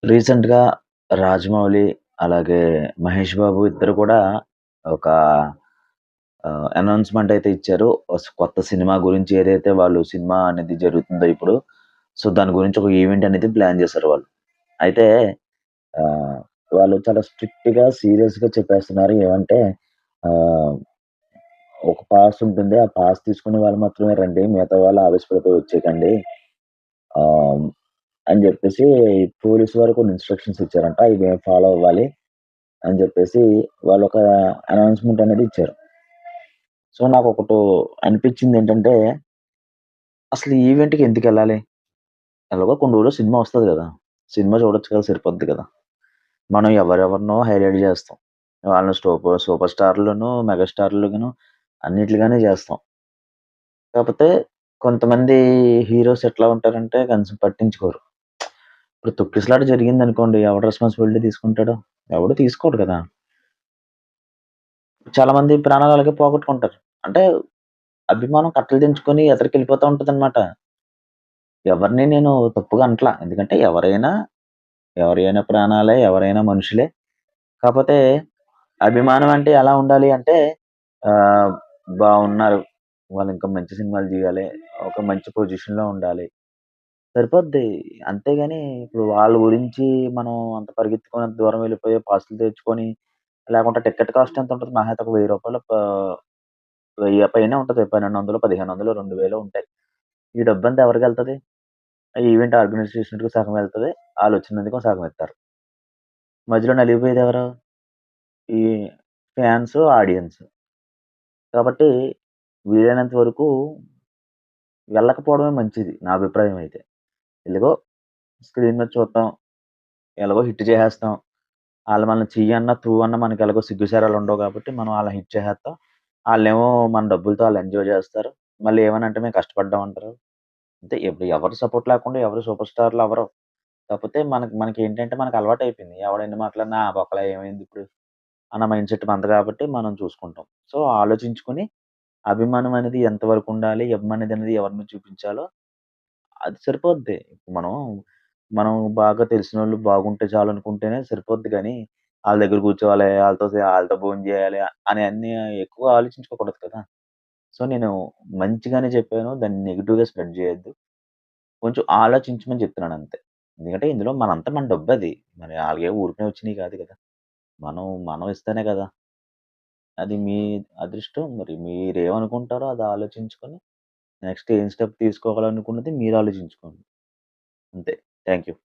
రీసెంట్‌గా 'రాజమౌళి' అలాగే 'మహేష్ బాబు' ఇద్దరు కూడా ఒక అనౌన్స్‌మెంట్ అయితే ఇచ్చారు. కొత్త సినిమా గురించి ఏదైతే వాళ్ళు సినిమా అనేది జరుగుతుందో ఇప్పుడు, సో, దాని గురించి ఒక ఈవెంట్ అనేది ప్లాన్ చేశారు వాళ్ళు. అయితే ఆహ్, వాళ్ళు చాలా స్ట్రిక్ట్‌గా, సీరియస్‌గా చెప్పేస్తున్నారు. ఏమంటే ఆహ్, ఒక పాస్ ఉంటుంది. ఆ పాస్ తీసుకునే వాళ్ళు మాత్రమే రండి. మిగతా వాళ్ళు ఆవేశపడిపోయి వచ్చేయకండి. ఆహ్, అని జెప్పేసి పోలీసు వారు కొన్ని ఇన్‌స్ట్రక్షన్స్ ఇచ్చారంట. ఇవి మేము ఫాలో అవ్వాలి అని జెప్పేసి వాళ్ళొక అనౌన్స్‌మెంట్ అనేది ఇచ్చారు. సో, నాకొకటు అనిపిచ్చిందేంటంటే, అసలు ఈ ఈవెంట్‌కి ఎందుకెళ్ళాలి? ఎలాగో కొన్ని రోజుల్లో సినిమా వస్తది గదా! సినిమా చూడొచ్చు కదా! సరిపోద్ది కదా! మనం ఎవరెవరినో హైలైట్ జేస్తాం. వాళ్ళని సూపర్ స్టార్‌లను, మెగా స్టార్‌లుగాను అన్నిట్లుగానే జేస్తాం. కాపోతే కొంతమంది హీరోస్ ఎట్లా ఉంటారంటే కొంచెం పట్టించుకోరు. ఇప్పుడు 'తొక్కిసలాట' జరిగిందనుకోండి ఎవడు రెస్పాన్సిబిలిటీ తీసుకుంటాడు? ఎవడు తీసుకోడు కదా! చాలా మంది ప్రాణాలు అలాగే పోగొట్టుకుంటారు. అంటే అభిమానం కట్టలు తెంచుకొని ఎదరికెళ్ళిపోతా ఉంటదనమాట. ఎవరిని నేను తప్పుగా అనట్లా. ఎందుకంటే ఎవరైనా ప్రాణాలే, ఎవరైనా మనుషులే. కాపోతే అభిమానం అంటే ఎలా ఉండాలి అంటే ఆహ్, బావున్నారు. వాళ్ళింకా మంచి సినిమాలు తీయాలి. ఒక మంచి పొజిషన్‌లో ఉండాలి. సరిపోద్ది. అంతేగాని ఇప్పుడు వాళ్ళ గురించి మనం అంత పరిగెత్తుకొని అంత దూరం వెళ్ళిపోయి పాసులు తెచ్చుకొని లేకుంటే టికెట్ కాస్ట్ ఎంతుంటది? మహా అయితే ఒక రూ. 1000 1000 పైనే ఉంటది. 1200, 1500, 2000 ఉంటాయి. ఈ డబ్బంతా ఎవరికెళ్తది? ఆ ఈవెంట్ ఆర్గనైజ్ చేసినందుకు సగం వెళ్తది. ఆళ్ళొచ్చినందుకు సగం ఇత్తారు. మధ్యలో నలిగిపోయేదెవరు? ఈ ఫాన్స్, ఆడియన్స్. కాబట్టి వీలైనంత వరకు వెళ్ళకపోవడమే మంచిది నా అభిప్రాయం అయితే. ఎలాగో స్క్రీన్ మీద చూత్తాం. ఎలాగో హిట్ చేసేస్తాం. ఆళ్ళు మనల్ని చెయ్యన్నా, తూ అన్నా మనకెలాగో సిగ్గుశరాలుండవు కాబట్టి మనం ఆళ్ళని హిట్ చేసేత్తాం. ఆళ్ళేమో మన డబ్బులతో ఆళ్ళు ఎంజాయ్ జేస్తారు. మళ్ళీ ఏమనంటే మేము కష్టపడ్డాం అంటారు. అంతే ఇప్పుడు ఎవరి సపోర్ట్ లేకుండా ఎవరు సూపర్ స్టార్‌లు అవ్వరు. కాపోతే మనకేంటంటే మనకలవాటయిపోయింది. ఎవడెన్ని మాట్లాడినా ఆ బొక్కలో ఏమైందిప్పుడు అన్న మైండ్ సెట్ మనది కాబట్టి మనం చూసుకుంటాం. సో, ఆలోచించుకొని అభిమానం అనేది ఎంతవరకుండాలి, అభిమానమనేది ఎవరి మీద చూపించాలో అది సరిపోద్ది. మనం, మనం బాగా తెలిసినోళ్ళు బాగుంటే చాలనుకుంటేనే సరిపోద్ది గానీ, ఆళ్ళ దగ్గర కూర్చోవాలి, ఆళ్ళతో భోంజేయాలి అని అన్నీ ఎక్కువ ఆలోచించుకోకూడదు కదా! సో, నేను మంచిగానే చెప్పాను. దాన్ని నెగెటివ్‌గా స్ప్రెడ్ చేయొద్దు. కొంచెం ఆలోచించమని చెప్తున్నానంతే. ఎందుకంటే ఇందులో మన డబ్బది. మరి ఆళ్ళకేం ఊరికనే వచ్చినయి కాదు కదా! మనం ఇస్తేనే కదా! అది మీ అదృష్టం. మరి మీరేమనుకుంటారో అది ఆలోచించుకొని నెక్స్ట్ ఏం స్టెప్ తీసుకోవాలనుకున్నది మీరు ఆలోచించుకోండి. అంతే. Thank you.